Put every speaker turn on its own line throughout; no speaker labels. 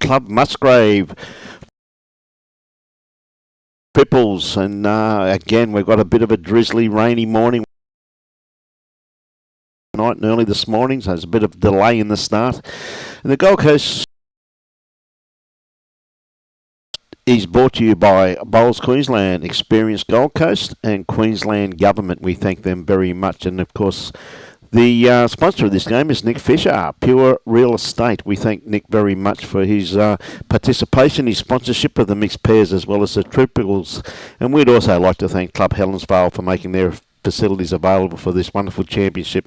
Club Musgrave. Triples, and again, we've got a bit of a drizzly, rainy morning. Night and early this morning, so there's a bit of delay in the start. And the Gold Coast is brought to you by Bowls Queensland, Experienced Gold Coast, and Queensland Government. We thank them very much. And of course, the sponsor of this game is Nick Fisher, Pure Real Estate. We thank Nick very much for his participation, his sponsorship of the mixed pairs as well as the triples. And we'd also like to thank Club Helensvale for making their facilities available for this wonderful championship.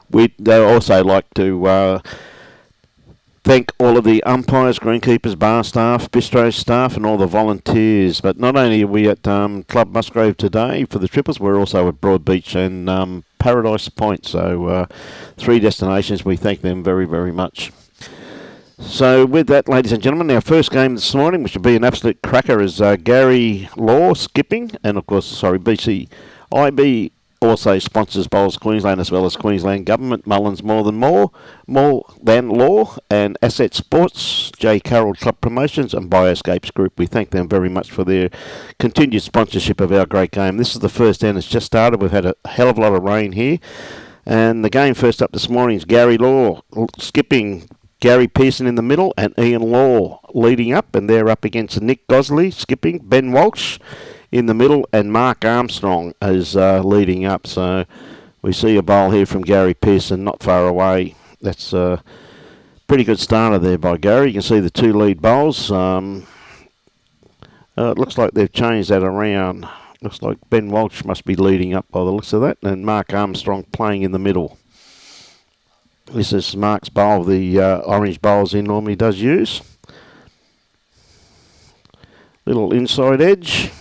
We'd also like to thank all of the umpires, greenkeepers, bar staff, bistro staff and all the volunteers. But not only are we at Club Musgrave today for the triples, we're also at Broadbeach and Paradise Point. So 3 destinations. We thank them very, very much. So with that, ladies and gentlemen, our first game this morning, which will be an absolute cracker, is Gary Law skipping. And of course, BCIB also sponsors Bowls Queensland as well as Queensland Government, Mullins More Than Law, and Asset Sports, J. Carroll Club Promotions and Bioscapes Group. We thank them very much for their continued sponsorship of our great game. This is the first end. It's just started. We've had a hell of a lot of rain here. And the game first up this morning is Gary Law skipping, Gary Pearson in the middle and Ian Law leading up. And they're up against Nick Gosley skipping, Ben Walsh in the middle, and Mark Armstrong is leading up. So we see a bowl here from Gary Pearson not far away. That's a pretty good starter there by Gary. You can see the 2 lead bowls. It looks like they've changed that around. Looks like Ben Walsh must be leading up by the looks of that, and Mark Armstrong playing in the middle. This is Mark's bowl, the orange bowls he normally does use. Little inside edge.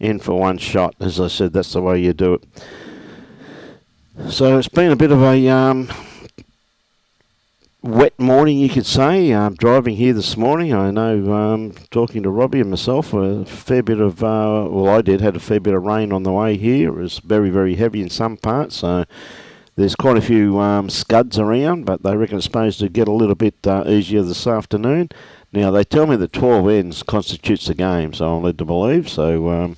In for one shot. As I said, that's the way you do it. So it's been a bit of a wet morning, you could say. Driving here this morning, I know, talking to Robbie and myself, a fair bit of, had a fair bit of rain on the way here. It was very, very heavy in some parts, so there's quite a few scuds around, but they reckon it's supposed to get a little bit easier this afternoon. Now, they tell me that 12 ends constitutes the game, so I'm led to believe. So,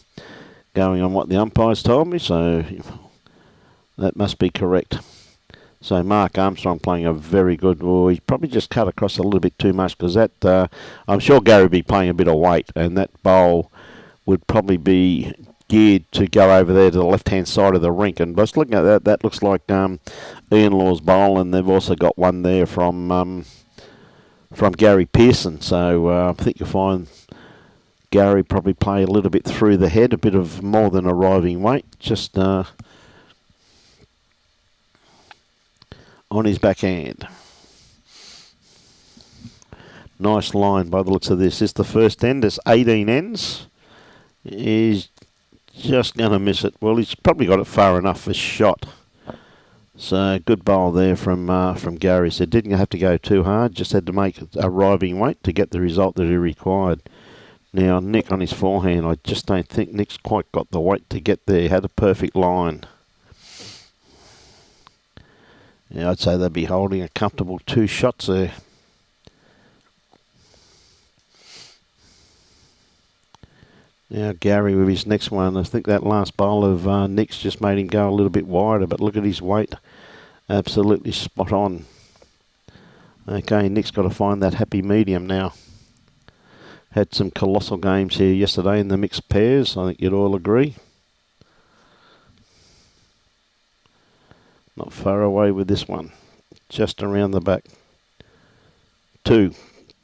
going on what the umpires told me, so that must be correct. So, Mark Armstrong playing a very good... Well, he's probably just cut across a little bit too much, because that... I'm sure Gary would be playing a bit of weight, and that bowl would probably be geared to go over there to the left-hand side of the rink. And just looking at that, that looks like Ian Law's bowl, and they've also got one there from Gary Pearson. So I think you'll find Gary probably play a little bit through the head, a bit of more than arriving weight, just on his backhand. Nice line by the looks of this. This is the first end. There's 18 ends. He's just going to miss it. Well, he's probably got it far enough for shot. So good bowl there from Gary. So didn't have to go too hard. Just had to make arriving weight to get the result that he required. Now Nick on his forehand, I just don't think Nick's quite got the weight to get there. Had a perfect line. Yeah, I'd say they'd be holding a comfortable 2 shots there. Now Gary with his next one. I think that last bowl of Nick's just made him go a little bit wider, but look at his weight. Absolutely spot on. Okay, Nick's got to find that happy medium now. Had some colossal games here yesterday in the mixed pairs. I think you'd all agree. Not far away with this one. Just around the back. 2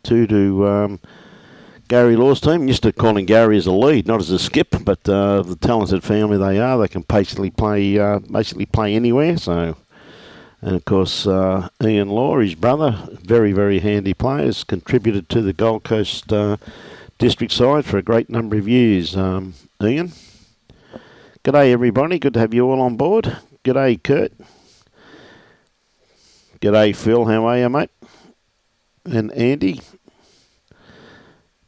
to Gary Law's team. Used to calling Gary as a lead, not as a skip, but the talented family they are, they can basically play anywhere. So, and of course, Ian Law, his brother, very, very handy players, contributed to the Gold Coast district side for a great number of years. Ian, g'day everybody, good to have you all on board. G'day Kurt. G'day Phil, how are you mate? And Andy.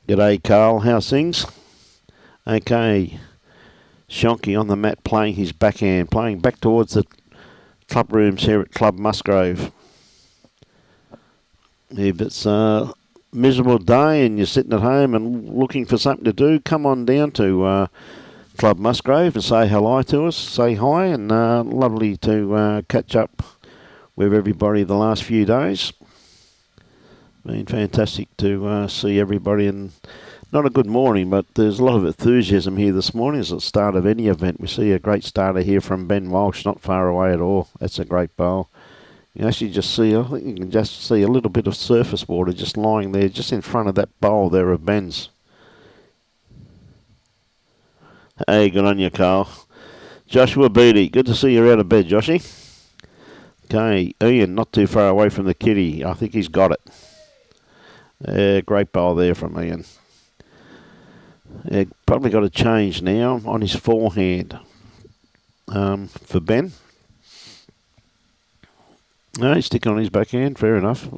G'day Carl, how's things? Okay, Shonky on the mat playing his backhand, playing back towards the club rooms here at Club Musgrave. If it's miserable day and you're sitting at home and looking for something to do, come on down to Club Musgrave and say hello to us, say hi, and lovely to catch up with everybody the last few days. Been fantastic to see everybody, and not a good morning, but there's a lot of enthusiasm here this morning. It's the start of any event. We see a great starter here from Ben Walsh, not far away at all. That's a great bowl. You actually just see, I think you can just see a little bit of surface water just lying there, just in front of that bowl there of Ben's. Hey, good on you, Carl. Joshua Beattie, good to see you out of bed, Joshy. Okay, Ian, not too far away from the kitty. I think he's got it. Great bowl there from Ian. Probably got a change now on his forehand for Ben. No, he's sticking on his backhand. Fair enough.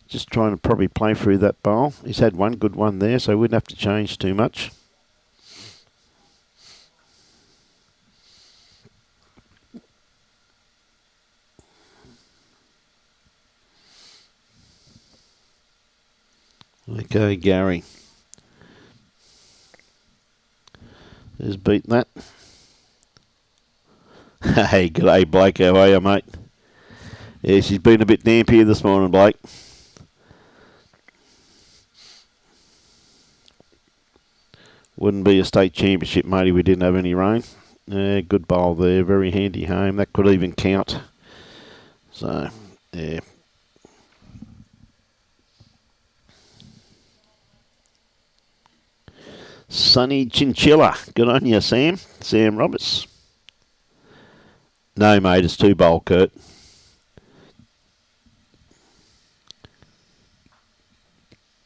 Just trying to probably play through that bowl. He's had one good one there, so he wouldn't have to change too much. Okay, Gary. Just beating that. Hey, g'day, Blake. How are you, mate? Yes, he's been a bit damp here this morning, Blake. Wouldn't be a state championship, mate, if we didn't have any rain. Good bowl there. Very handy home. That could even count. So, yeah. Sunny Chinchilla. Good on you, Sam. Sam Roberts. No, mate, it's 2 bowl, Kurt.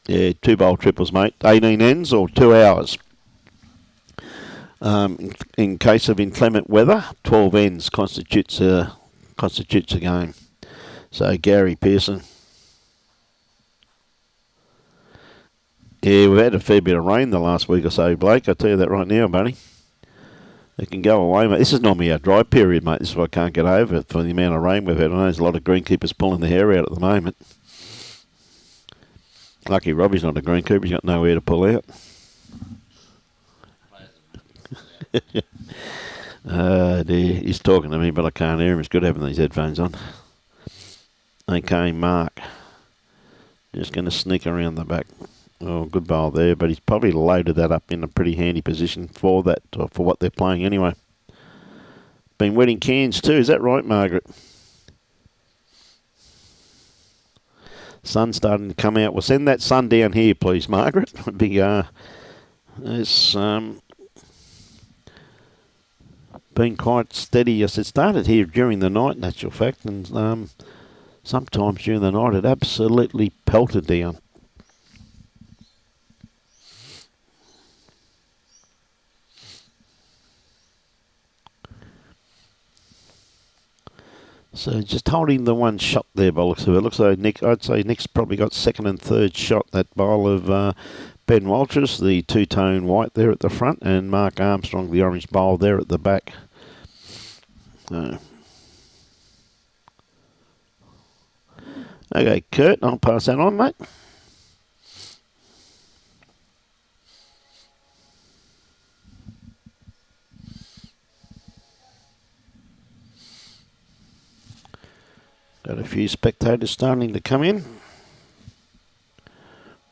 Yeah, 2 bowl triples, mate. 18 ends or 2 hours. In case of inclement weather, 12 ends constitutes a game. So, Gary Pearson. Yeah, we've had a fair bit of rain the last week or so, Blake. I'll tell you that right now, buddy. It can go away, mate. This is normally our dry period, mate. This is what I can't get over for the amount of rain we've had. I know there's a lot of greenkeepers pulling their hair out at the moment. Lucky Robbie's not a greenkeeper. He's got nowhere to pull out. Dear. He's talking to me, but I can't hear him. It's good having these headphones on. Okay, Mark. Just going to sneak around the back. Oh, good bowl there, but he's probably loaded that up in a pretty handy position for that, or for what they're playing anyway. Been wetting cans too, is that right, Margaret? Sun's starting to come out. Well, send that sun down here, please, Margaret. It's been quite steady. Yes, it started here during the night, in actual fact, and sometimes during the night it absolutely pelted down. So just holding the one shot there by the looks of it. Looks like I'd say Nick's probably got second and third shot. That bowl of Ben Walters, the two-tone white there at the front, and Mark Armstrong, the orange bowl there at the back. Okay, Kurt, I'll pass that on, mate. Got a few spectators starting to come in.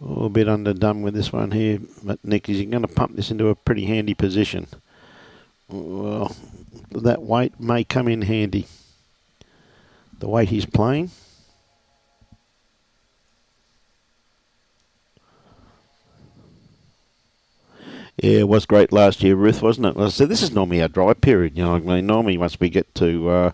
A bit underdone with this one here, but Nick, is he going to pump this into a pretty handy position? Well, that weight may come in handy. The weight he's playing. Yeah, it was great last year, Ruth, wasn't it? Well, so this is normally our dry period, you know. I mean, normally once we get to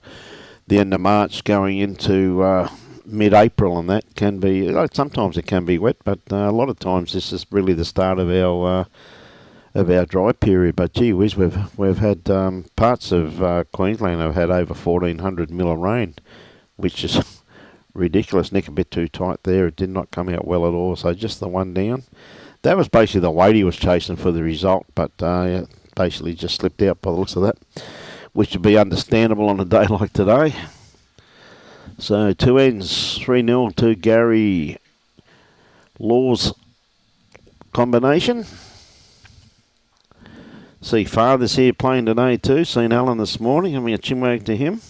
the end of March going into mid-April, and that can be, sometimes it can be wet, but a lot of times this is really the start of our dry period. But gee whiz, we've had parts of Queensland have had over 1,400 mil of rain, which is ridiculous. Nick, a bit too tight there. It did not come out well at all. So just the one down. That was basically the weight he was chasing for the result, but basically just slipped out by the looks of that, which would be understandable on a day like today. So 2 ends, 3-0 to Gary Laws combination. See Father's here playing today too. Seen Alan this morning. Having a chinwag to him.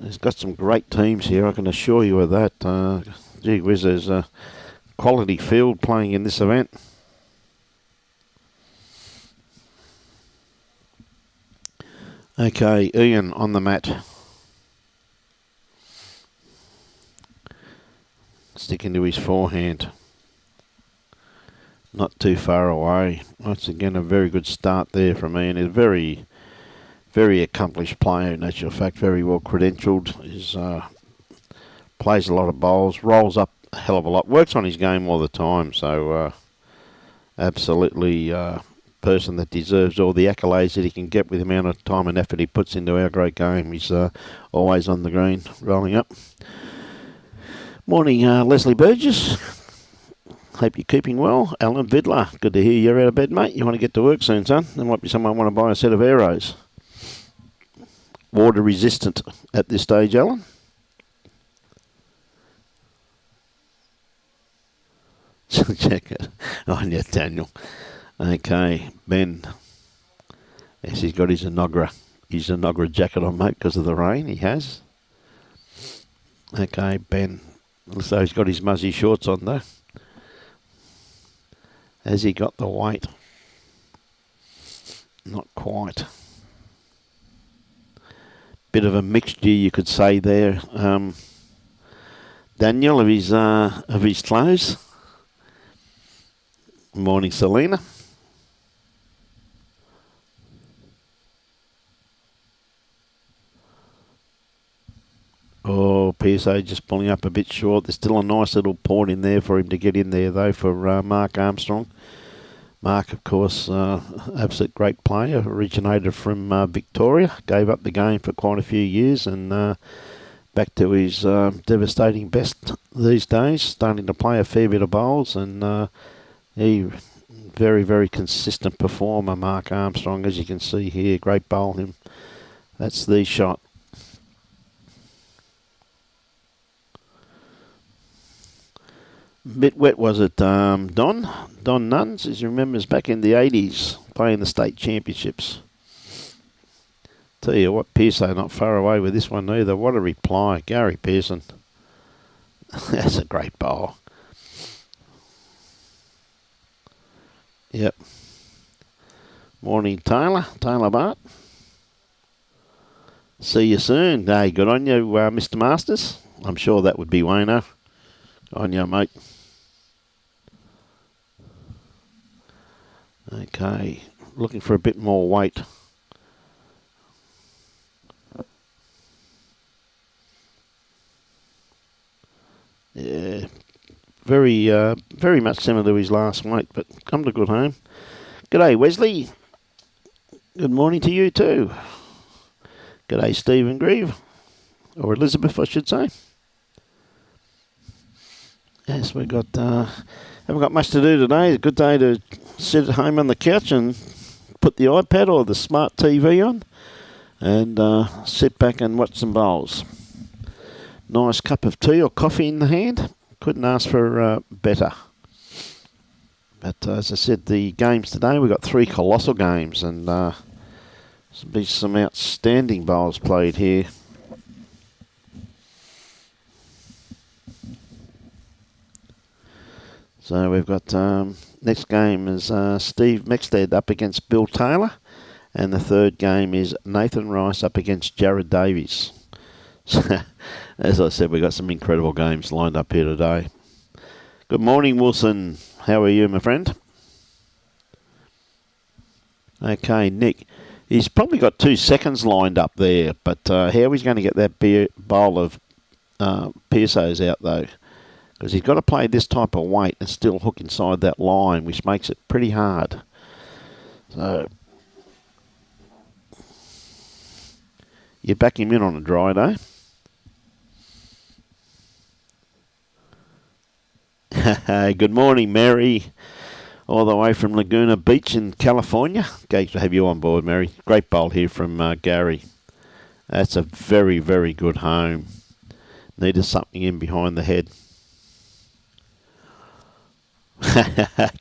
He's got some great teams here, I can assure you of that. Gee whiz, there's a quality field playing in this event. Okay, Ian on the mat. Sticking to his forehand. Not too far away. Once again, a very good start there from Ian. He's a very, very accomplished player, in actual fact, very well credentialed. He's plays a lot of bowls, rolls up a hell of a lot, works on his game all the time, so absolutely person that deserves all the accolades that he can get with the amount of time and effort he puts into our great game. He's always on the green, rolling up. Morning, Leslie Burgess. Hope you're keeping well. Alan Vidler, good to hear you're out of bed, mate. You want to get to work soon, son? There might be someone want to buy a set of arrows. Water resistant at this stage, Alan. Check it. Oh, yeah, Daniel. Okay, Ben. Yes, he's got his Inagra jacket on, mate, because of the rain. He has. Okay, Ben. Looks like he's got his muzzy shorts on, though. Has he got the weight? Not quite. Bit of a mixture, you could say there, Daniel, of his clothes. Morning, Selena. Oh, PSA just pulling up a bit short. There's still a nice little port in there for him to get in there, though, for Mark Armstrong. Mark, of course, absolute great player, originated from Victoria, gave up the game for quite a few years and back to his devastating best these days, starting to play a fair bit of bowls, and he very, very consistent performer, Mark Armstrong, as you can see here. Great bowl him. That's the shot. Bit wet, was it, Don? Don Nuns, as you remember, is back in the 80s, playing the state championships. Tell you what, Pearson not far away with this one either. What a reply. Gary Pearson. That's a great bowl. Yep. Morning, Taylor. Taylor Bart. See you soon. Hey, good on you, Mr. Masters. I'm sure that would be Wayno. On you, mate. Okay, looking for a bit more weight. Yeah, very much similar to his last weight, but come to good home. G'day, Wesley. Good morning to you too. G'day, Stephen Grieve, or Elizabeth, I should say. Yes, we've got haven't got much to do today. It's a good day to sit at home on the couch and put the iPad or the smart TV on and sit back and watch some bowls. Nice cup of tea or coffee in the hand. Couldn't ask for better. But as I said, the games today, we've got 3 colossal games, and there'll be some outstanding bowls played here. So we've got next game is Steve Mexted up against Bill Taylor, and the third game is Nathan Rice up against Jared Davies. As I said, we've got some incredible games lined up here today. Good morning, Wilson. How are you, my friend? Okay, Nick. He's probably got 2 seconds lined up there, but how he's going to get that bowl of Pearsos out, though? Because he's got to play this type of weight and still hook inside that line, which makes it pretty hard. So, you back him in on a dry day. Good morning, Mary, all the way from Laguna Beach in California. Great to have you on board, Mary. Great bowl here from Gary. That's a very, very good home. Needed something in behind the head.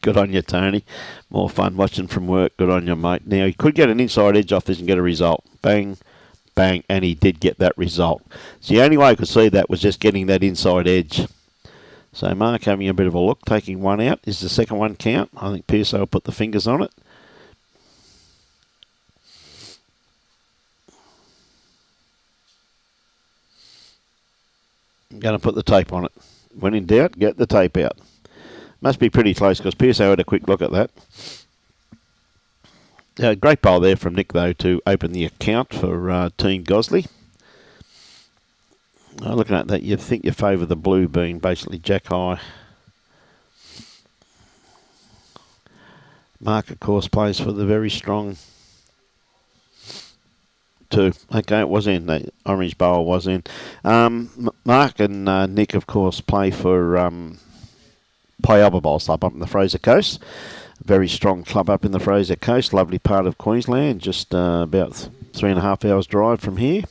Good on you, Tony. More fun watching from work. Good on you, mate. Now, he could get an inside edge off this and get a result. Bang, bang, and he did get that result. So the only way I could see that was just getting that inside edge. So Mark having a bit of a look, taking one out. Is the second one count? I think Pearson will put the fingers on it. I'm going to put the tape on it. When in doubt, get the tape out. Must be pretty close because Pearson had a quick look at that. Great bowl there from Nick, though, to open the account for Team Gosley. Looking at that, you'd think you favour the blue being basically jack high. Mark, of course, plays for the very strong 2. Okay, it was in. The orange bowl was in. Mark and Nick, of course, play for Piaba Bowls Club up in the Fraser Coast. Very strong club up in the Fraser Coast. Lovely part of Queensland. Just about 3.5 hours drive from here.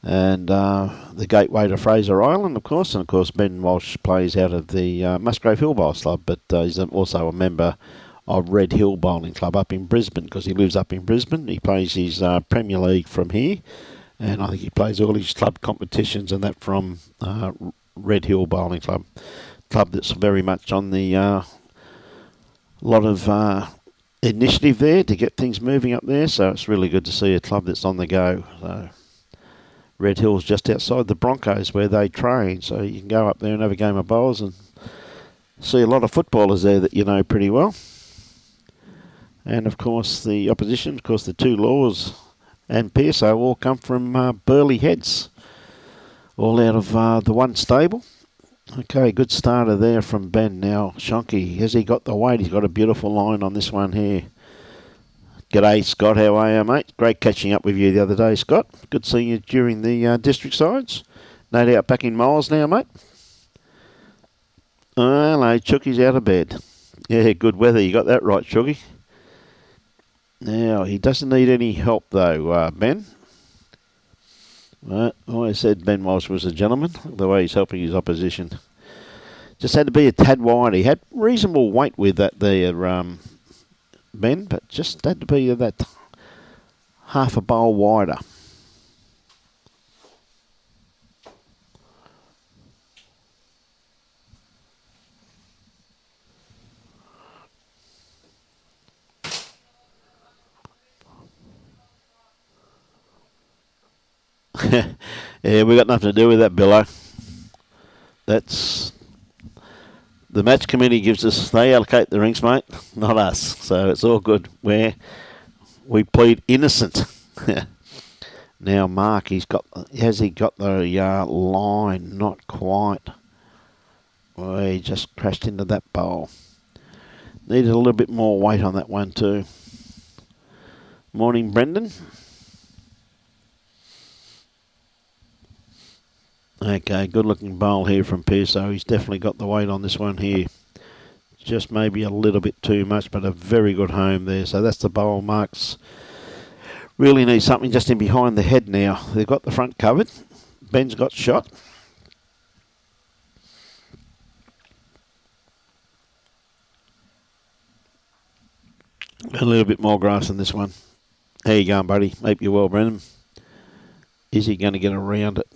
And the gateway to Fraser Island, of course. And, of course, Ben Walsh plays out of the Musgrave Hill Bowls Club, but he's also a member of Red Hill Bowling Club up in Brisbane because he lives up in Brisbane. He plays his Premier League from here, and I think he plays all his club competitions and that from Red Hill Bowling Club that's very much on the lot of initiative there to get things moving up there, so it's really good to see a club that's on the go. So Red Hill's just outside the Broncos where they train, so you can go up there and have a game of bowls and see a lot of footballers there that you know pretty well. And, of course, the opposition, of course, the 2 Laws and Pearson all come from Burleigh Heads, all out of the one stable. Okay, good starter there from Ben. Now, Shonky, has he got the weight? He's got a beautiful line on this one here. G'day, Scott. How are you, mate? Great catching up with you the other day, Scott. Good seeing you during the district sides. No doubt back in Miles now, mate. Hello, Chooky's out of bed. Yeah, good weather. You got that right, Chooky. Now, he doesn't need any help, though, Ben. Well, I always said Ben Walsh was a gentleman, the way he's helping his opposition. Just had to be a tad wide. He had reasonable weight with that there, Ben, but just had to be that half a bowl wider. Yeah, we got nothing to do with that, Billo. That's the match committee gives us. They allocate the rings, mate, not us. So it's all good. We plead innocent. Now, Mark, has he got the line? Not quite. Well, he just crashed into that bowl. Needed a little bit more weight on that one too. Morning, Brendan. Okay, good looking bowl here from Pearson. He's definitely got the weight on this one here. Just maybe a little bit too much, but a very good home there. So that's the bowl. Marks really need something just in behind the head now. They've got the front covered. Ben's got shot. A little bit more grass in this one. How you going, buddy? Hope you're well, Brendan. Is he going to get around it?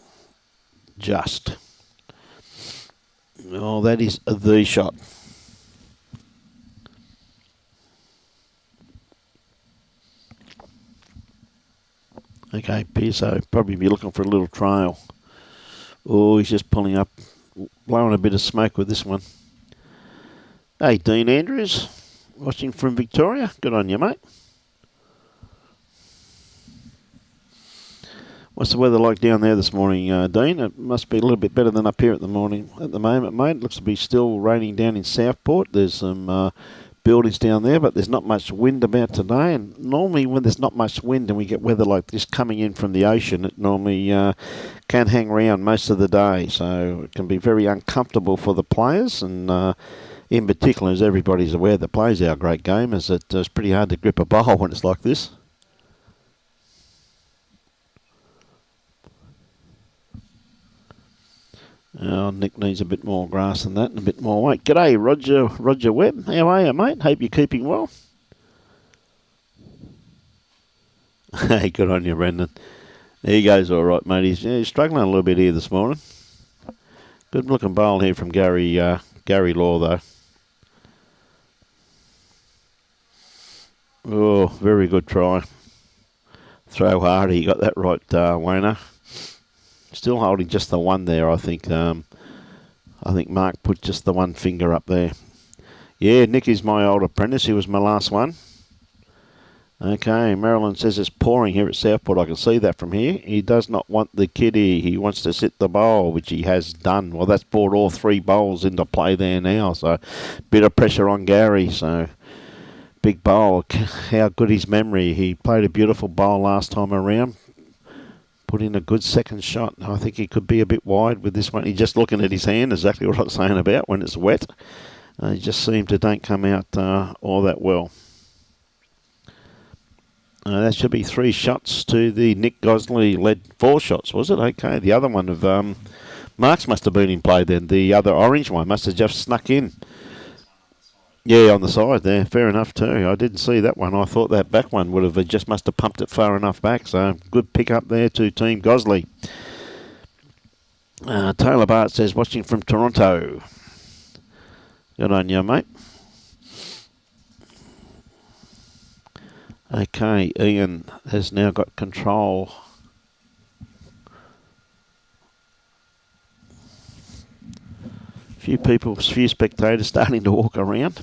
Just. Oh, that is the shot. Okay, Pearson probably be looking for a little trail. Oh, he's just pulling up, blowing a bit of smoke with this one. Hey, Dean Andrews, watching from Victoria. Good on you, mate. What's the weather like down there this morning, Dean? It must be a little bit better than up here at the moment, mate. It looks to be still raining down in Southport. There's some buildings down there, but there's not much wind about today. And normally when there's not much wind and we get weather like this coming in from the ocean, it normally can hang around most of the day. So it can be very uncomfortable for the players. And in particular, as everybody's aware that plays our great game, is that it's pretty hard to grip a bowl when it's like this. Oh, Nick needs a bit more grass than that and a bit more weight. G'day, Roger Webb. How are you, mate? Hope you're keeping well. Hey, good on you, Brendan. There he goes all right, mate. He's struggling a little bit here this morning. Good looking bowl here from Gary Law, though. Oh, very good try. Throw hard. He got that right, Wayner. Still holding just the one there, I think. I think Mark put just the one finger up there. Yeah, Nick is my old apprentice. He was my last one. Okay, Marilyn says it's pouring here at Southport. I can see that from here. He does not want the kiddie. He wants to sit the bowl, which he has done. Well, that's brought all three bowls into play there now. So, bit of pressure on Gary. So, big bowl. How good his memory. He played a beautiful bowl last time around. Put in a good second shot. I think he could be a bit wide with this one. He's just looking at his hand, exactly what I was saying about when it's wet. He just seemed to don't come out all that well. That should be 3 shots to the Nick Gosley led 4 shots, was it? Okay, the other one of Mark's must have been in play then. The other orange one must have just snuck in. Yeah, on the side there. Fair enough too. I didn't see that one. I thought that back one would have just must have pumped it far enough back. So good pick up there to Team Gosley. Taylor Bart says watching from Toronto. Good on you, mate. Okay, Ian has now got control. Few spectators starting to walk around.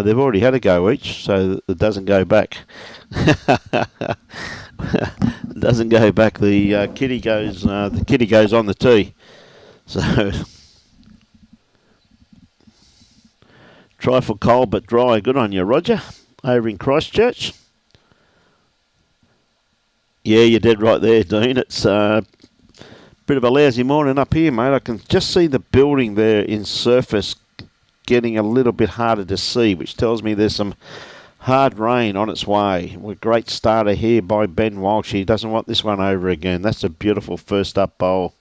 They've already had a go each, so it doesn't go back. It doesn't go back. The kitty goes on the tee. So trifle cold but dry. Good on you, Roger. Over in Christchurch. Yeah, you're dead right there, Dean. It's a bit of a lousy morning up here, mate. I can just see the building there in surface getting a little bit harder to see, which tells me there's some hard rain on its way. A great starter here by Ben Walsh. He doesn't want this one over again. That's a beautiful first up bowl.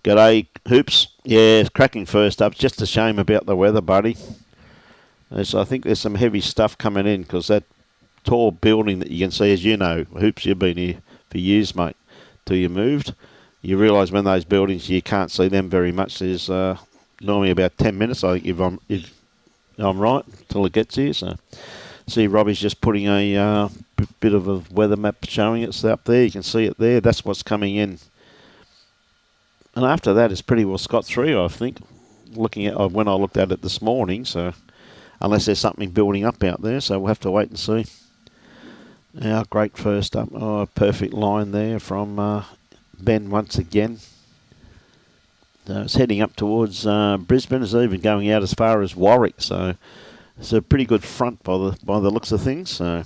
G'day, Hoops. Yeah, it's cracking first up. It's just a shame about the weather, buddy. So I think there's some heavy stuff coming in because that tall building that you can see, as you know, Hoops, you've been here for years, mate, till you moved. You realise when those buildings, you can't see them very much. There's normally about 10 minutes, I think, if I'm right, till it gets here. So, see, Robbie's just putting a bit of a weather map showing it's up there. You can see it there. That's what's coming in. And after that, it's pretty well scot-free, I think, looking at when I looked at it this morning. So, unless there's something building up out there, so we'll have to wait and see. Now, great first up. Oh, perfect line there from Ben once again. It's heading up towards Brisbane. It's even going out as far as Warwick. So it's a pretty good front by the looks of things. So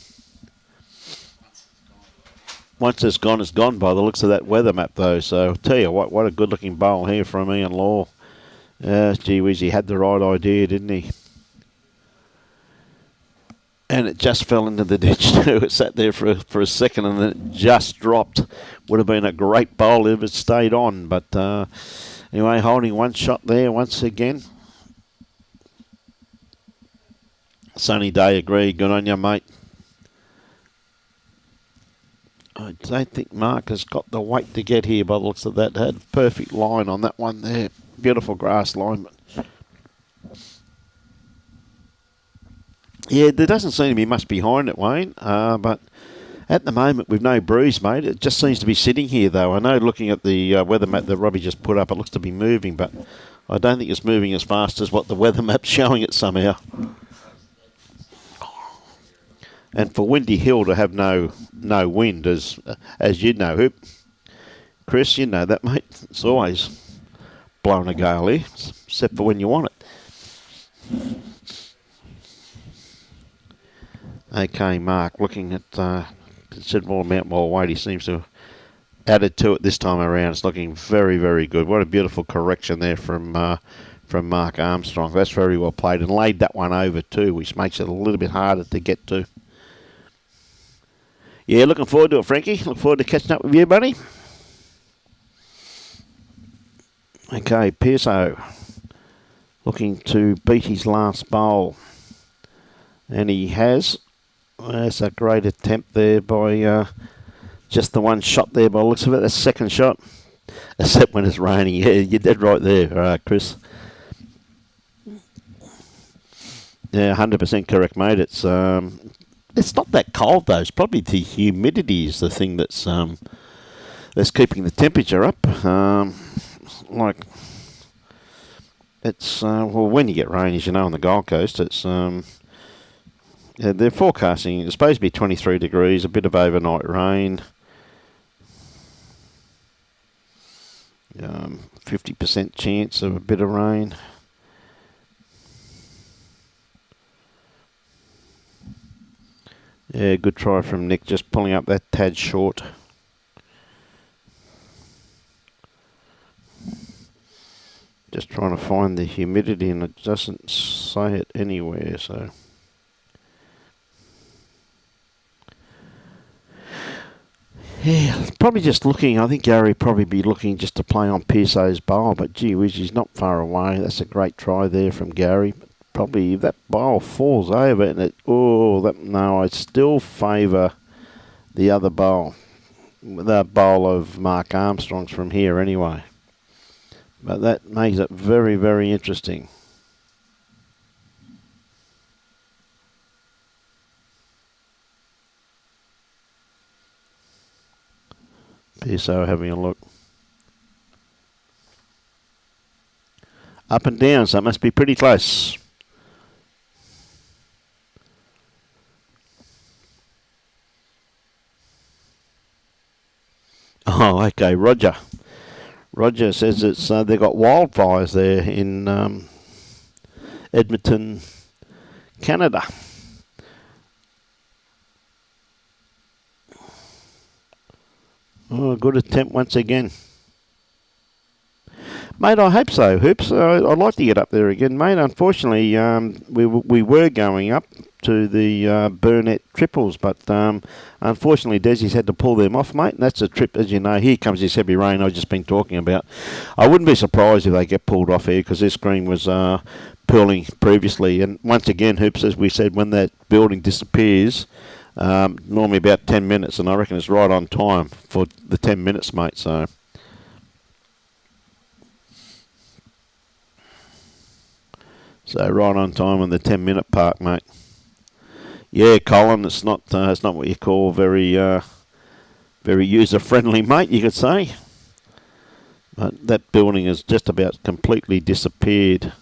once it's gone by the looks of that weather map, though. So I'll tell you what a good-looking bowl here from Ian Law. Gee whiz, he had the right idea, didn't he? And it just fell into the ditch too. It sat there for a second and then it just dropped. Would have been a great bowl if it stayed on. But anyway, holding one shot there once again. Sunny day, agreed. Good on you, mate. I don't think Mark has got the weight to get here by the looks of that. Had a perfect line on that one there. Beautiful grass line. Yeah, there doesn't seem to be much behind it, Wayne. But at the moment, with no breeze, mate, it just seems to be sitting here, though. I know looking at the weather map that Robbie just put up, it looks to be moving, but I don't think it's moving as fast as what the weather map's showing it somehow. And for Windy Hill to have no wind, as you know, Hoop. Chris, you know that, mate. It's always blowing a gale here, except for when you want it. Okay, Mark, looking at considerable amount more weight. He seems to have added to it this time around. It's looking very, very good. What a beautiful correction there from Mark Armstrong. That's very well played and laid that one over too, which makes it a little bit harder to get to. Yeah, looking forward to it, Frankie. Look forward to catching up with you, buddy. Okay, Pearson looking to beat his last bowl. And he has. That's a great attempt there by just the one shot there by the looks of it. That's second shot. Except when it's raining. Yeah, you're dead right there, Chris. Yeah, 100% correct, mate. It's not that cold though. It's probably the humidity is the thing that's keeping the temperature up. Like it's well, when you get rain, as you know, on the Gold Coast, it's they're forecasting it's supposed to be 23 degrees, a bit of overnight rain. 50% chance of a bit of rain. Yeah, good try from Nick, just pulling up that tad short. Just trying to find the humidity and it doesn't say it anywhere, so. Yeah, probably just looking, I think Gary probably be looking just to play on Pearson's bowl, but gee whiz, he's not far away. That's a great try there from Gary. Probably if that bowl falls over and I still favour the other bowl. The bowl of Mark Armstrong's from here anyway. But that makes it very, very interesting. Pearson having a look. Up and down, so it must be pretty close. Oh, okay, Roger. Roger says it's they've got wildfires there in Edmonton, Canada. Oh, good attempt once again. Mate, I hope so, Hoops. I'd like to get up there again, mate. Unfortunately, we were going up to the Burnett triples, but unfortunately, Desi's had to pull them off, mate. And that's a trip, as you know. Here comes this heavy rain I've just been talking about. I wouldn't be surprised if they get pulled off here because this green was purling previously. And once again, Hoops, as we said, when that building disappears, normally about 10 minutes, and I reckon it's right on time for the 10 minutes, mate. So right on time on the 10-minute park, mate. Yeah, Colin, it's not what you call very user-friendly, mate, you could say. But that building has just about completely disappeared.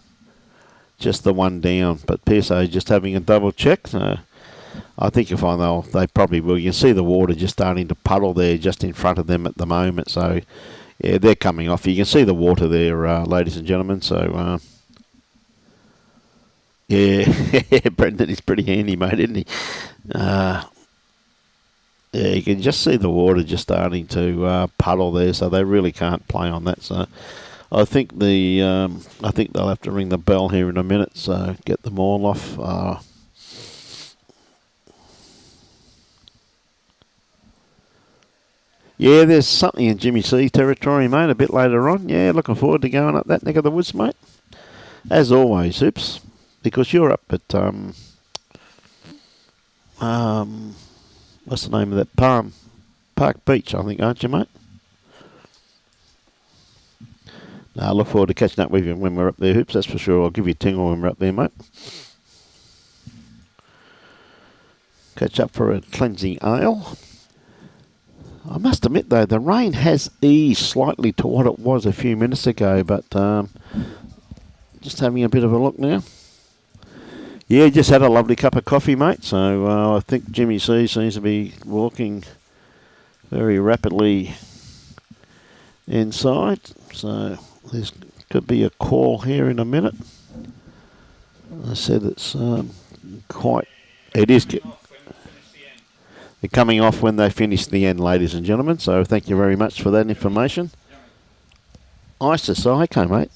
Just the one down. But Pearson is just having a double check. So I think you'll find they probably will. You can see the water just starting to puddle there just in front of them at the moment. So, yeah, they're coming off. You can see the water there, ladies and gentlemen. So, yeah, Brendan is pretty handy, mate, isn't he? Yeah, you can just see the water just starting to puddle there, so they really can't play on that. So, I think they'll have to ring the bell here in a minute, so get them all off. Yeah, there's something in Jimmy C territory, mate, a bit later on. Yeah, looking forward to going up that neck of the woods, mate. As always, Hoops. Because you're up at what's the name of that Park Beach, I think, aren't you, mate? No, I look forward to catching up with you when we're up there, Hoops. That's for sure. I'll give you a tingle when we're up there, mate. Catch up for a cleansing ale. I must admit though, the rain has eased slightly to what it was a few minutes ago, but just having a bit of a look now. Yeah, just had a lovely cup of coffee, mate. So I think Jimmy C seems to be walking very rapidly inside. So there's could be a call here in a minute. I said it's quite. It is. They're coming off when they finish the end, ladies and gentlemen. So thank you very much for that information. ISIS, okay, mate.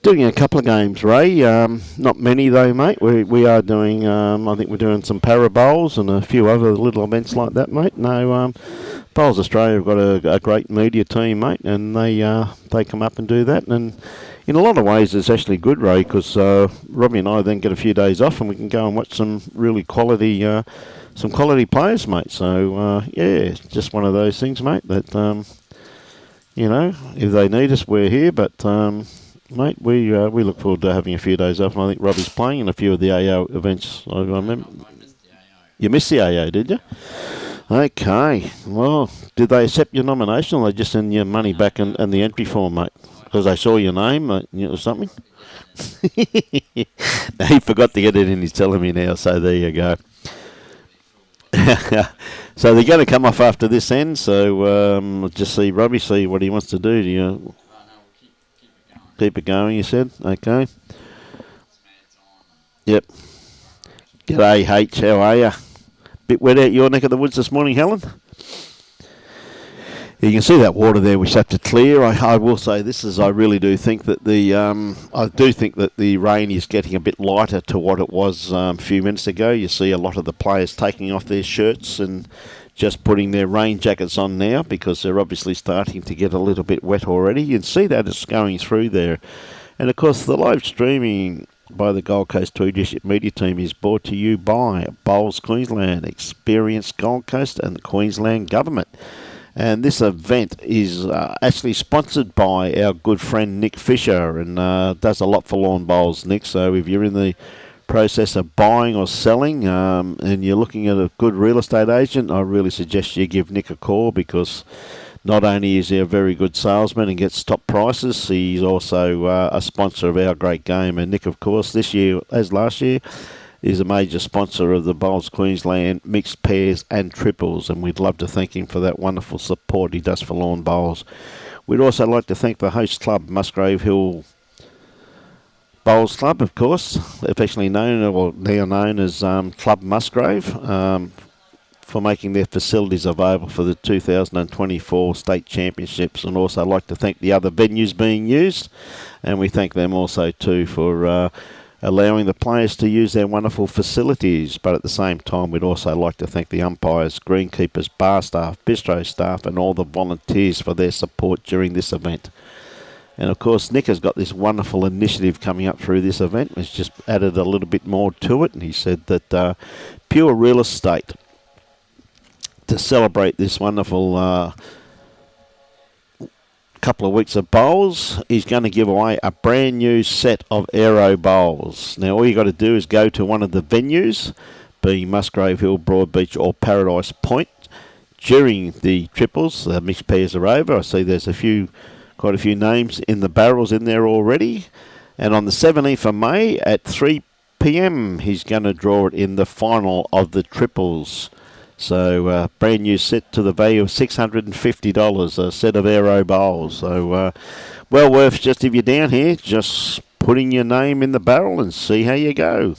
Doing a couple of games, Ray. Not many though, mate. We are doing. I think we're doing some para bowls and a few other little events like that, mate. No, Bowls Australia have got a great media team, mate, and they come up and do that. And in a lot of ways, it's actually good, Ray, because Robbie and I then get a few days off and we can go and watch some really quality players, mate. So yeah, just one of those things, mate. That if they need us, we're here. But mate, we look forward to having a few days off. And I think Robbie's playing in a few of the AO events. I remember. You missed the AO, did you? Okay. Well, did they accept your nomination, or they just send your money back and the entry form, mate? Because they saw your name or something. He forgot to get it in. He's telling me now. So there you go. So they're going to come off after this end. So we'll just see Robbie, see what he wants to do. Do you keep it going? You said, okay. Yep. G'day, H. How are you? Bit wet out your neck of the woods this morning, Helen? You can see that water there we have to clear. I will say this is I really do think that the rain is getting a bit lighter to what it was a few minutes ago. You see a lot of the players taking off their shirts and just putting their rain jackets on now because they're obviously starting to get a little bit wet already. You can see that it's going through there. And of course the live streaming by the Gold Coast Tweed Media Team is brought to you by Bowls Queensland, Experience Gold Coast and the Queensland Government. And this event is actually sponsored by our good friend Nick Fisher and does a lot for lawn bowls, Nick. So if you're in the process of buying or selling and you're looking at a good real estate agent, I really suggest you give Nick a call because not only is he a very good salesman and gets top prices, he's also a sponsor of our great game. And Nick, of course, this year, as last year, is a major sponsor of the Bowls Queensland mixed pairs and triples, and we'd love to thank him for that wonderful support he does for lawn bowls. We'd also like to thank the host club, Musgrave Hill Bowls Club, of course, affectionately known, or now known as Club Musgrave, for making their facilities available for the 2024 State Championships, and also like to thank the other venues being used, and we thank them also too for allowing the players to use their wonderful facilities. But at the same time, we'd also like to thank the umpires, greenkeepers, bar staff, bistro staff and all the volunteers for their support during this event. And of course, Nick has got this wonderful initiative coming up through this event. He's just added a little bit more to it, and he said that Pure Real Estate, to celebrate this wonderful couple of weeks of bowls, he's going to give away a brand new set of aero bowls. Now all you got to do is go to one of the venues, being Musgrave Hill, Broadbeach or Paradise Point, during the triples. The mixed pairs are over. I see there's quite a few names in the barrels in there already. And on the 17th of May at 3 p.m. he's going to draw it in the final of the triples. So brand new set to the value of $650, a set of aero bowls. So well worth, just if you're down here, just putting your name in the barrel and see how you go.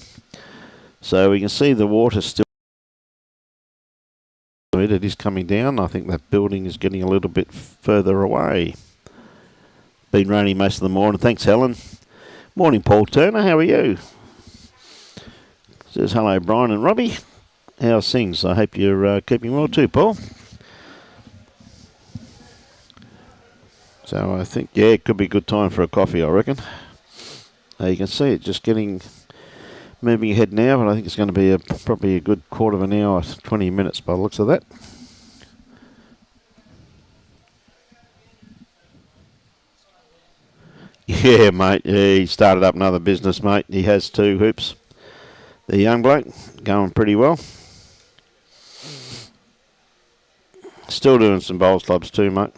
So we can see the water still. It is coming down. I think that building is getting a little bit further away. Been raining most of the morning. Thanks, Helen. Morning, Paul Turner. How are you? Says hello, Brian and Robbie. How's things? I hope you're keeping well too, Paul. So I think, yeah, it could be a good time for a coffee, I reckon. You can see it just moving ahead now, but I think it's going to be probably a good quarter of an hour, 20 minutes by the looks of that. Yeah, mate. Yeah, he started up another business, mate. He has two hoops. The young bloke, going pretty well. Still doing some bowls clubs too, mate.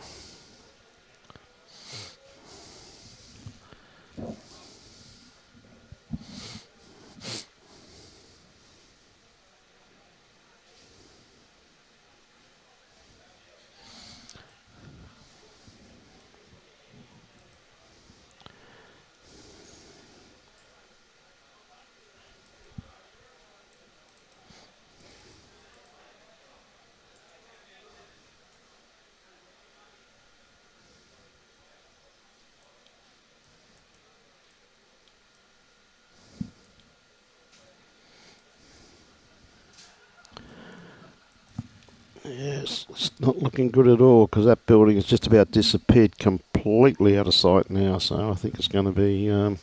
it's not looking good at all because that building has just about disappeared completely out of sight now. So I think it's going to be a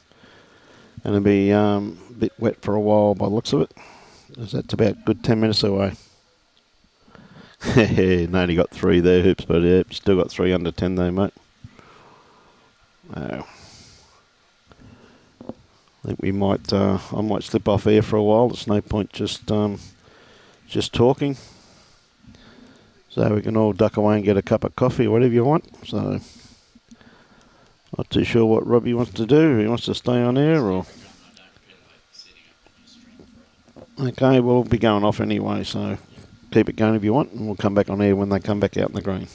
bit wet for a while by the looks of it. Because that's about a good 10 minutes away. And only got 3 there, Hoops, but yeah, still got 3 under 10 though, mate. I think we might. I might slip off air for a while. There's no point just talking. So we can all duck away and get a cup of coffee or whatever you want. So not too sure what Robbie wants to do. He wants to stay on air or. Okay, we'll be going off anyway. So keep it going if you want, and we'll come back on air when they come back out in the green.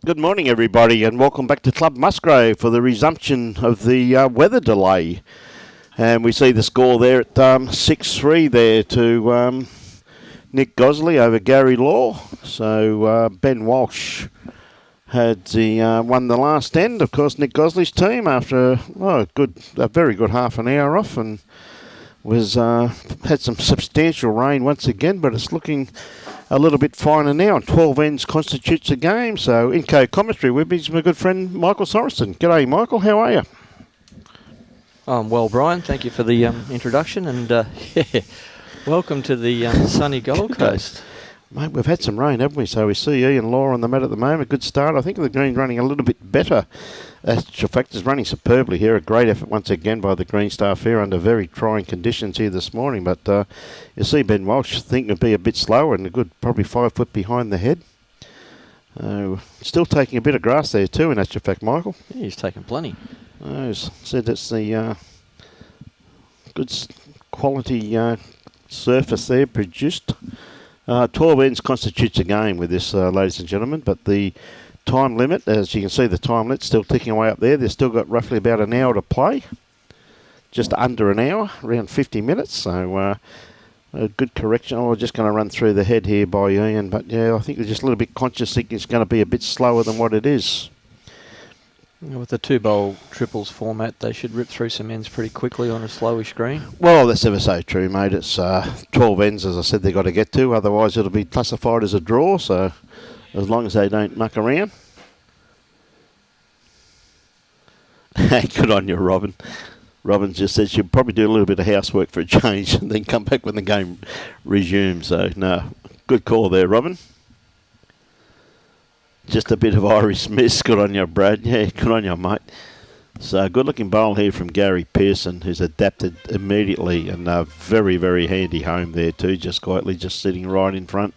Good morning, everybody, and welcome back to Club Musgrave for the resumption of the weather delay. And we see the score there at 6-3 there to Nick Gosley over Gary Law. So Ben Walsh had won the last end. Of course, Nick Gosley's team after a very good half an hour off, and was had some substantial rain once again, but it's looking a little bit finer now, and 12 ends constitutes a game. So in co-commentary with me is my good friend Michael Sorensen. G'day, Michael. How are you?
I'm well, Brian. Thank you for the introduction, and welcome to the sunny Gold Coast.
Mate, we've had some rain, haven't we? So we see Ian Law on the mat at the moment. Good start. I think the green's running a little bit better. Actual fact is running superbly here. A great effort once again by the Green Staff here under very trying conditions here this morning. But you see Ben Walsh think it'd be a bit slower and a good probably 5 foot behind the head. Still taking a bit of grass there too, in actual fact, Michael.
Yeah, he's taken plenty.
Said it's the good quality surface there produced. 12 ends constitutes a game with this, ladies and gentlemen, but the time limit, as you can see, the time limit's still ticking away up there. They've still got roughly about an hour to play, just under an hour, around 50 minutes. So a good correction. We're just going to run through the head here by Ian, but yeah, I think they're just a little bit conscious, thinking it's going to be a bit slower than what it is.
With the 2-bowl triples format, they should rip through some ends pretty quickly on a slowish green.
Well, that's ever so true, mate. It's 12 ends, as I said, they've got to get to. Otherwise, it'll be classified as a draw, so as long as they don't muck around. Good on you, Robin. Robin just said she'll probably do a little bit of housework for a change and then come back when the game resumes. So, no, good call there, Robin. Just a bit of Irish miss. Good on you, Brad. Yeah, good on you, mate. So, good-looking bowl here from Gary Pearson, who's adapted immediately, and a very, very handy home there too, just quietly, just sitting right in front.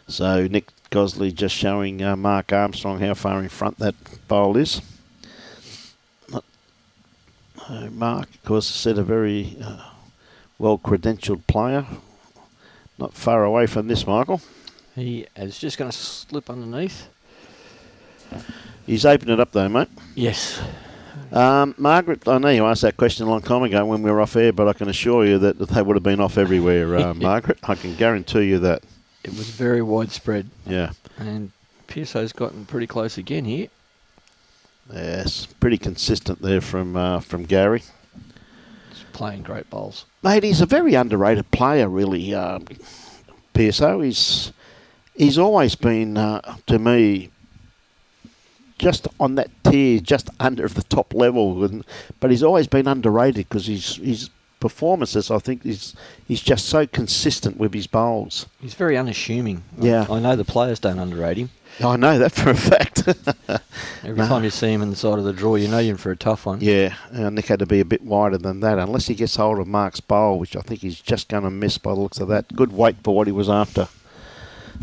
So, Nick Gosley just showing Mark Armstrong how far in front that bowl is. Mark, of course, said a very well-credentialed player. Not far away from this, Michael.
He is just going to slip underneath.
He's opened it up though, mate.
Yes.
Margaret, I know you asked that question a long time ago when we were off air, but I can assure you that they would have been off everywhere, Margaret. I can guarantee you that.
It was very widespread.
Yeah.
And Pearson's gotten pretty close again here.
Yes, pretty consistent there from Gary.
He's playing great bowls.
Mate, he's a very underrated player, really, Pearson. He's always been, to me, just on that tier, just under the top level, but he's always been underrated because his performances, I think, he's just so consistent with his bowls.
He's very unassuming.
Yeah,
I know the players don't underrate him.
I know that for a fact.
Every time you see him in the side of the draw, you know you're in for a tough one.
Yeah, Nick had to be a bit wider than that, unless he gets hold of Mark's bowl, which I think he's just going to miss by the looks of that. Good weight for what he was after.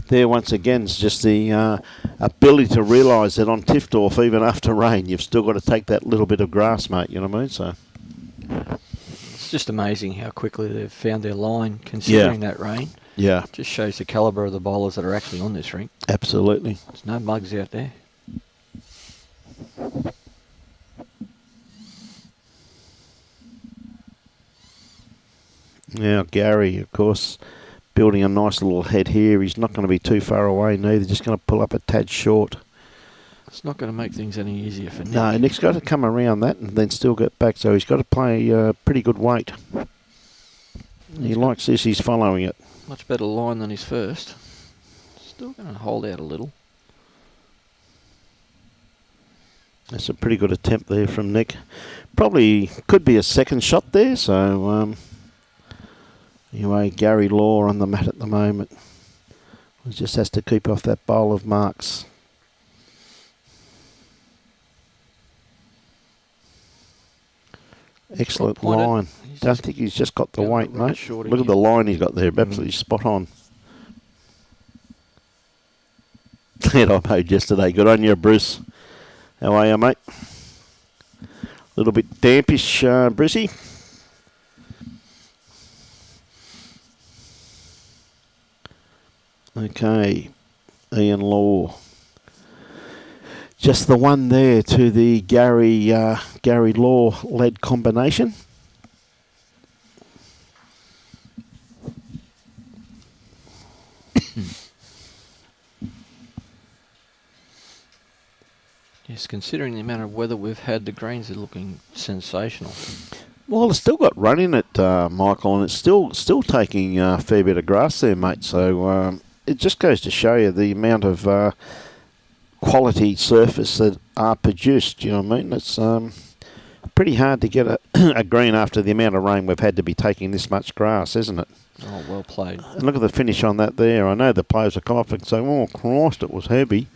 There, once again, is just the ability to realise that on Tiftdorf, even after rain, you've still got to take that little bit of grass, mate, you know what I mean? So
it's just amazing how quickly they've found their line, considering that rain.
Yeah.
Just shows the calibre of the bowlers that are actually on this rink.
Absolutely.
There's no mugs out there.
Now, Gary, of course, building a nice little head here. He's not going to be too far away neither. Just going to pull up a tad short.
It's not going to make things any easier for Nick.
No, Nick's got to come around that and then still get back. So he's got to play pretty good weight. He likes this. He's following it.
Much better line than his first. Still going to hold out a little.
That's a pretty good attempt there from Nick. Probably could be a second shot there. So anyway, Gary Law on the mat at the moment. He just has to keep off that bowl of Marks. Excellent line. Don't think he's just got the weight, mate. Look at the line he's got there. Absolutely spot on. That I made yesterday. Good on you, Bruce. How are you, mate? A little bit dampish, Brucey. Okay. Ian Law. Just the one there to the Gary Law-led combination.
Yes, considering the amount of weather we've had, the greens are looking sensational.
Well, it's still got run in it, Michael, and it's still taking a fair bit of grass there, mate. So it just goes to show you the amount of quality surface that are produced. You know what I mean? It's pretty hard to get a green after the amount of rain we've had to be taking this much grass, isn't it?
Oh, well played.
And look at the finish on that there. I know the players are confident, saying, "Oh Christ, it was heavy,"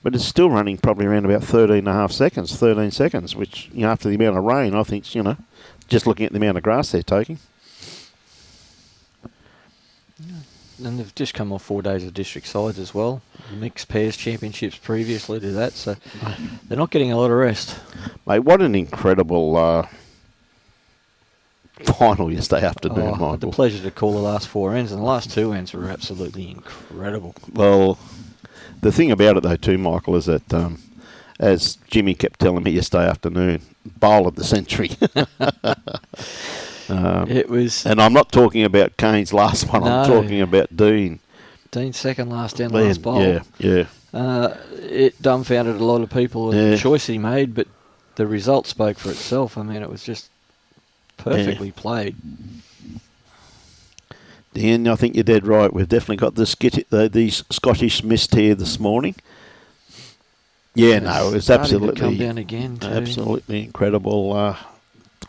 but it's still running probably around about 13 seconds, which after the amount of rain, I think just looking at the amount of grass they're taking.
And they've just come off 4 days of district sides as well. Mixed pairs championships previously to that, so they're not getting a lot of rest.
Mate, what an incredible final yesterday afternoon, Michael.
I had the pleasure to call the last 4 ends, and the last 2 ends were absolutely incredible.
Well, the thing about it though too, Michael, is that as Jimmy kept telling me yesterday afternoon, bowl of the century.
It was,
and I'm not talking about Kane's last one.
No.
I'm talking about Dean.
Dean's second last down last bowl.
Yeah.
It dumbfounded a lot of people the choice he made, but the result spoke for itself. I mean, it was just perfectly played.
Dan, I think you're dead right. We've definitely got the Scottish mist here this morning. Yeah, no, it's absolutely
to come down again too.
Absolutely incredible.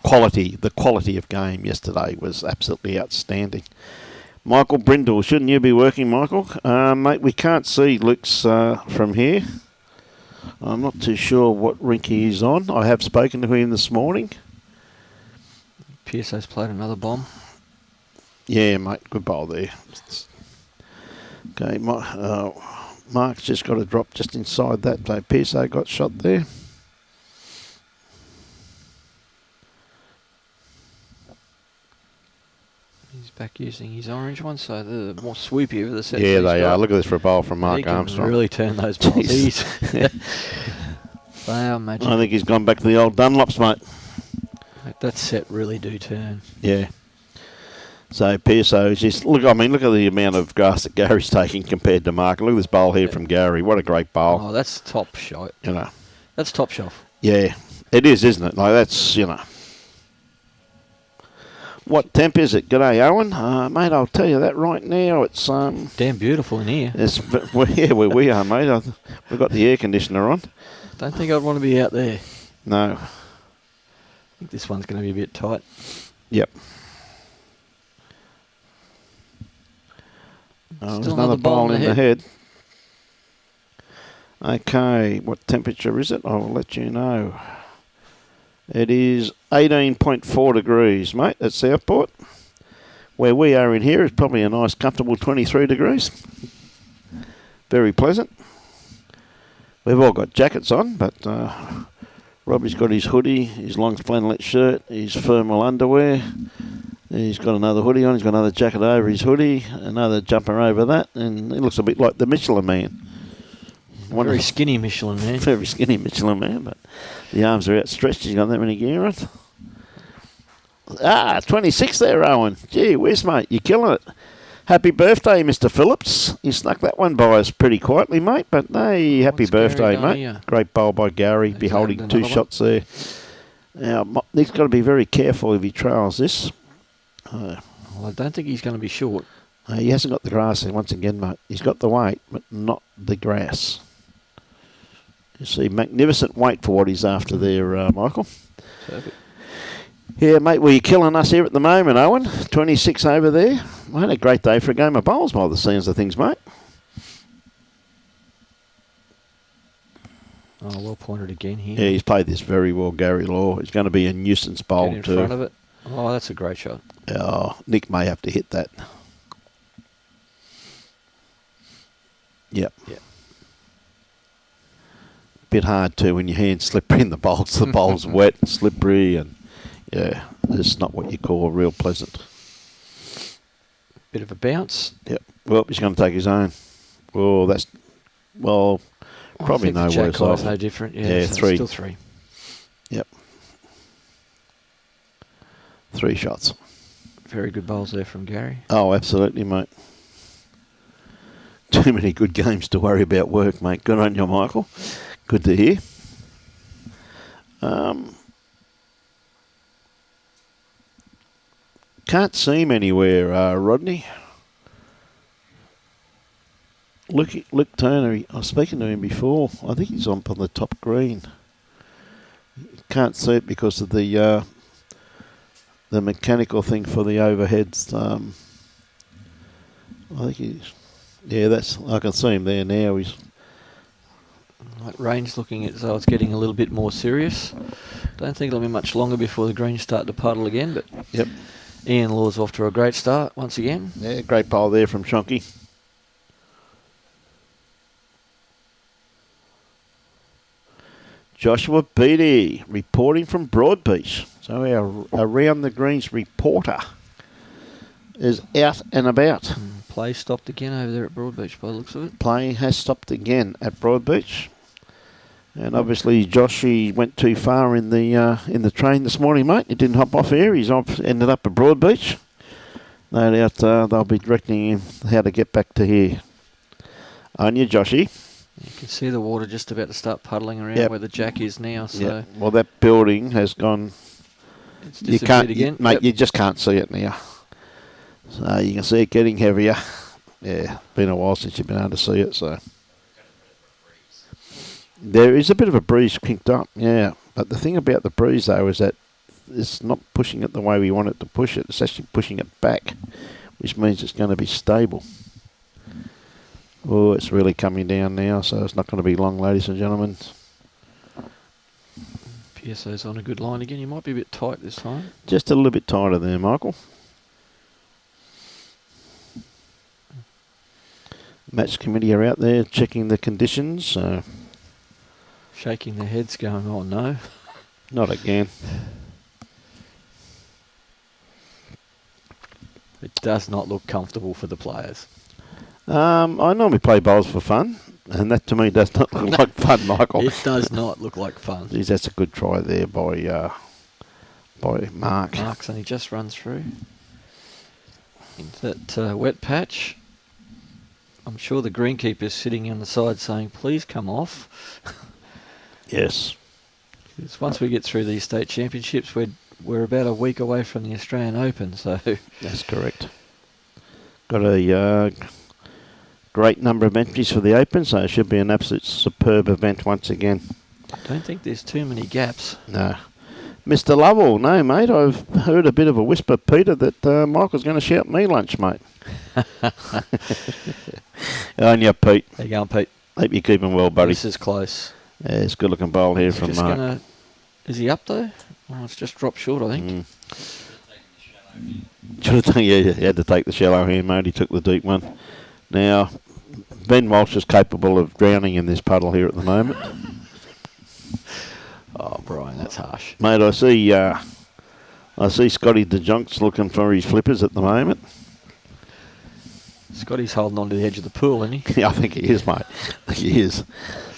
The quality of game yesterday was absolutely outstanding. Michael Brindle, shouldn't you be working, Michael? Mate, we can't see Luke's from here. I'm not too sure what rink he is on. I have spoken to him this morning.
Pearson's played another bomb.
Yeah, mate, good bowl there. Okay, Mark's just got a drop just inside that. So Pearson got shot there.
He's back using his orange one, so they're more swoopy over the set.
Yeah, they are. Look at this for a bowl from Mark Armstrong.
He can really turn those balls. They are magic.
I think he's gone back to the old Dunlops, mate.
That set really do turn.
Yeah. So Pearson is just look at the amount of grass that Gary's taking compared to Mark. Look at this bowl here from Gary. What a great bowl.
Oh, that's top shot. That's top shelf.
Yeah, it is, isn't it? Like that's What temp is it? G'day, Owen. Mate, I'll tell you that right now. It's
damn beautiful in here.
It's where we are, mate. We've got the air conditioner on.
Don't think I'd want to be out there.
No.
I think this one's going to be a bit tight.
Yep. There's another bowl in the head. Okay, what temperature is it? I will let you know. It is 18.4 degrees, mate, at Southport. Where we are in here is probably a nice, comfortable 23 degrees. Very pleasant. We've all got jackets on, but Robbie's got his hoodie, his long flannelette shirt, his thermal underwear. He's got another hoodie on. He's got another jacket over his hoodie, another jumper over that, and he looks a bit like the Michelin Man.
Very skinny Michelin Man.
Very skinny Michelin Man, but the arms are outstretched. He's got that many gear on. 26 there, Owen. Gee whiz, mate. You're killing it. Happy birthday, Mr. Phillips. You snuck that one by us pretty quietly, mate, but hey, happy birthday, mate.
Here? Great
bowl by Gary. Be holding 2 shots there. Now, he's got to be very careful if he trails this.
Well, I don't think he's going to be short.
He hasn't got the grass there once again, mate. He's got the weight, but not the grass. You see, magnificent weight for what he's after there, Michael.
Perfect.
Yeah, mate, well, you're killing us here at the moment, Owen. 26 over there. Well, had a great day for a game of bowls by the scenes of things, mate.
Oh, well pointed again here.
Yeah, he's played this very well, Gary Law. He's going to be a nuisance bowl
Get in front of it. Oh, that's a great shot.
Oh, Nick may have to hit that. Yep. Bit hard too when your hand's slippery in the bowls. The bowl's wet and slippery, and yeah, it's not what you call real pleasant.
Bit of a bounce.
Yep. Well, he's going to take his own. Oh, Probably no worse off.
No different. Yeah,
Yeah,
so
3.
Still 3.
Yep. 3 shots.
Very good bowls there from Gary.
Oh, absolutely, mate. Too many good games to worry about work, mate. Good on you, Michael. Good to hear. Can't see him anywhere, Rodney. Luke Turner, I was speaking to him before. I think he's on the top green. Can't see it because of the mechanical thing for the overheads. I think he's... Yeah, I can see him there now. He's...
Right, range looking as though it's getting a little bit more serious. Don't think it'll be much longer before the greens start to puddle again, but...
Yep.
Ian Law's off to a great start once again.
Yeah, great bowl there from Chonky. Joshua Beattie reporting from Broadbeach. So our Around the Greens reporter is out and about.
Play stopped again over there at Broadbeach by the looks of it.
Play has stopped again at Broadbeach. And obviously Joshy went too far in the train this morning, mate. He didn't hop off here. Ended up at Broadbeach. No doubt they'll be directing him how to get back to here. On you, Joshy.
You can see the water just about to start puddling around where the jack is now. So
yep. Well, that building has gone...
It's disappeared again.
Mate, you just can't see it now. So you can see it getting heavier. Yeah, been a while since you've been able to see it, so... There is a bit of a breeze kicked up, yeah. But the thing about the breeze, though, is that it's not pushing it the way we want it to push it. It's actually pushing it back, which means it's going to be stable. Oh, it's really coming down now, so it's not going to be long, ladies and gentlemen.
PSO's on a good line again. You might be a bit tight this time.
Just a little bit tighter there, Michael. Match committee are out there checking the conditions, so...
Shaking their heads going, oh no.
Not again.
It does not look comfortable for the players.
I normally play bowls for fun, and that to me does not look like fun, Michael.
It does not look like fun.
Geez, that's a good try there by Mark.
Mark's only just run through. Into that wet patch. I'm sure the greenkeeper's sitting on the side saying, please come off.
Yes.
Because once we get through these state championships, we're about a week away from the Australian Open, so...
That's correct. Got a great number of entries for the Open, so it should be an absolute superb event once again.
I don't think there's too many gaps.
No. Mr. Lovell, no, mate. I've heard a bit of a whisper, Peter, that Michael's going to shout me lunch, mate. On you, Pete.
There you go, Pete.
Hope you're keeping well, buddy.
This is close.
Yeah, it's a good-looking bowl here from Mark.
Is he up, though? Oh, it's just dropped short, I think.
He had to take the shallow hand, mate. He took the deep one. Now, Ben Walsh is capable of drowning in this puddle here at the moment.
Oh, Brian, that's harsh.
Mate, I see Scotty DeJonk's looking for his flippers at the moment.
Scotty's holding on to the edge of the pool, isn't he?
Yeah, I think he is, mate. I think he is.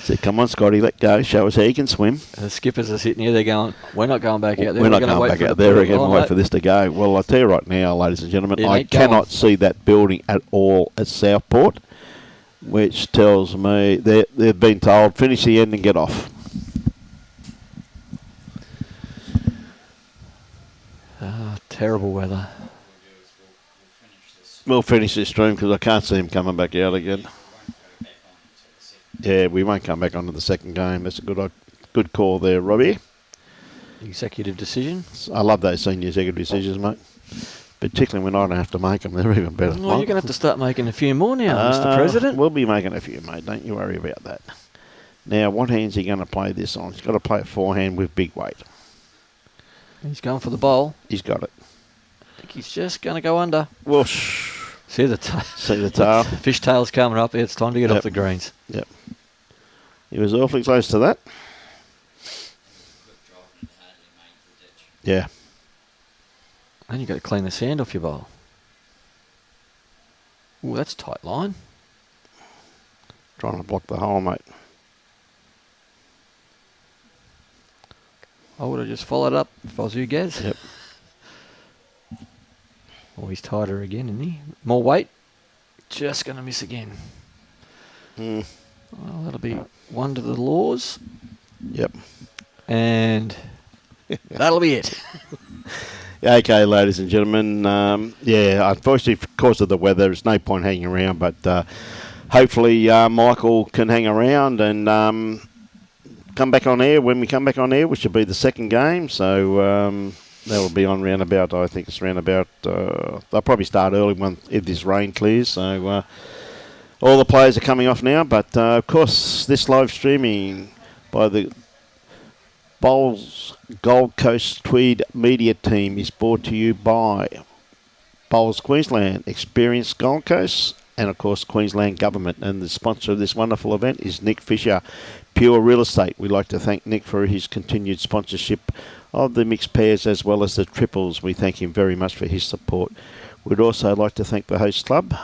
So come on, Scotty, let go. Show us how you can swim.
The skippers are sitting here. They're going, we're not going back out there.
We're not going back out there. We're going to wait for this to go. Well, I tell you right now, ladies and gentlemen, I cannot see that building at all at Southport, which tells me they've been told, finish the end and get off.
Terrible weather.
We'll finish this stream because I can't see him coming back out again. Yeah, we won't come back onto the second game. That's a good call there, Robbie.
Executive decision.
I love those senior executive decisions, mate. Particularly when I don't have to make them. They're even better.
Well, you're going to have to start making a few more now, Mr. President.
We'll be making a few, mate. Don't you worry about that. Now, what hand's he going to play this on? He's got to play it forehand with big weight.
He's going for the bowl.
He's got it.
I think he's just going to go under.
Whoosh.
See the tail.
See the tail.
Fishtail's coming up. It's time to get off the greens.
Yep. He was awfully close to that. Yeah.
And you've got to clean the sand off your bowl. Ooh, that's a tight line.
Trying to block the hole, mate.
I would have just followed up if I was you, Gaz.
Yep.
Oh, he's tighter again, isn't he? More weight. Just going to miss again.
Mm.
Well, that'll be one to the laws.
Yep.
And that'll be it.
Okay, ladies and gentlemen. Unfortunately, because of the weather, there's no point hanging around. But hopefully, Michael can hang around and come back on air. When we come back on air, which will be the second game. So that'll be on round about. I think it's round about. They'll probably start early if this rain clears. So all the players are coming off now. But of course, this live streaming by the Bowls Gold Coast Tweed media team is brought to you by Bowls Queensland, Experienced Gold Coast, and of course Queensland Government. And the sponsor of this wonderful event is Nick Fisher, Pure Real Estate. We'd like to thank Nick for his continued sponsorship of the mixed pairs as well as the triples. We thank him very much for his support. We'd also like to thank the host club,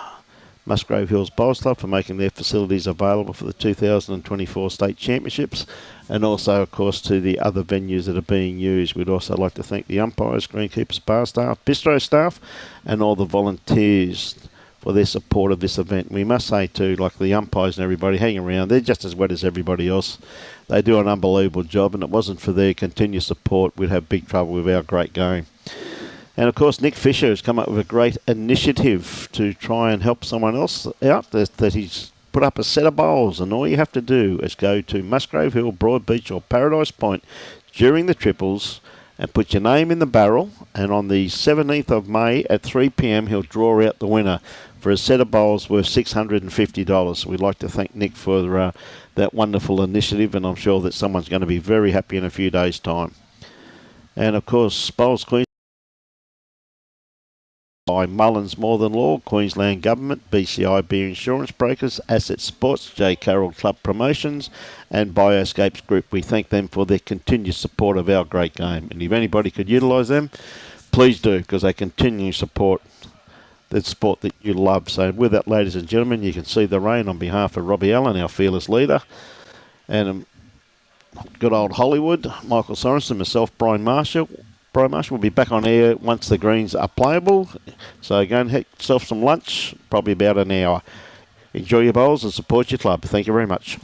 Musgrave Hills Bowls Club, for making their facilities available for the 2024 State Championships, and also, of course, to the other venues that are being used. We'd also like to thank the umpires, greenkeepers, bar staff, bistro staff, and all the volunteers for their support of this event. We must say, too, like the umpires and everybody hang around, they're just as wet as everybody else. They do an unbelievable job, and it wasn't for their continued support, we'd have big trouble with our great game. And, of course, Nick Fisher has come up with a great initiative to try and help someone else out, that he's put up a set of bowls, and all you have to do is go to Musgrave Hill, Broadbeach or Paradise Point during the triples and put your name in the barrel, and on the 17th of May at 3 p.m. he'll draw out the winner for a set of bowls worth $650. We'd like to thank Nick for that wonderful initiative, and I'm sure that someone's going to be very happy in a few days' time. And, of course, Bowls Queensland by Mullins More Than Law, Queensland Government, BCI Beer Insurance Brokers, Asset Sports, J. Carroll Club Promotions, and Bioscapes Group. We thank them for their continued support of our great game. And if anybody could utilise them, please do, because they continue to support the sport that you love. So with that, ladies and gentlemen, you can see the rain on behalf of Robbie Allen, our fearless leader, and good old Hollywood, Michael Sorensen, myself, Brian Marshall. Brian Marshall will be back on air once the greens are playable. So go and have yourself some lunch, probably about an hour. Enjoy your bowls and support your club. Thank you very much.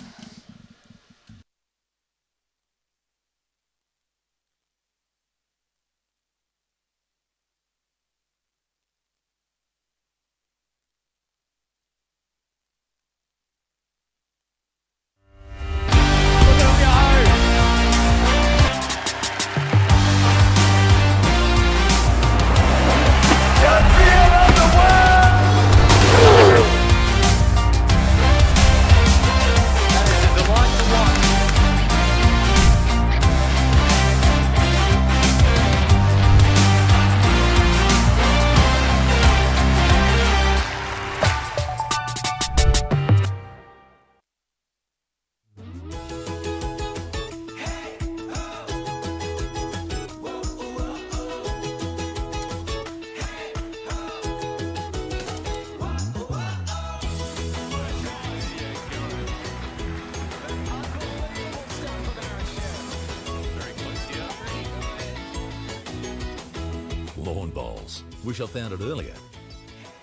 Lawn bowls. Wish I found it earlier.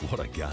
What a game.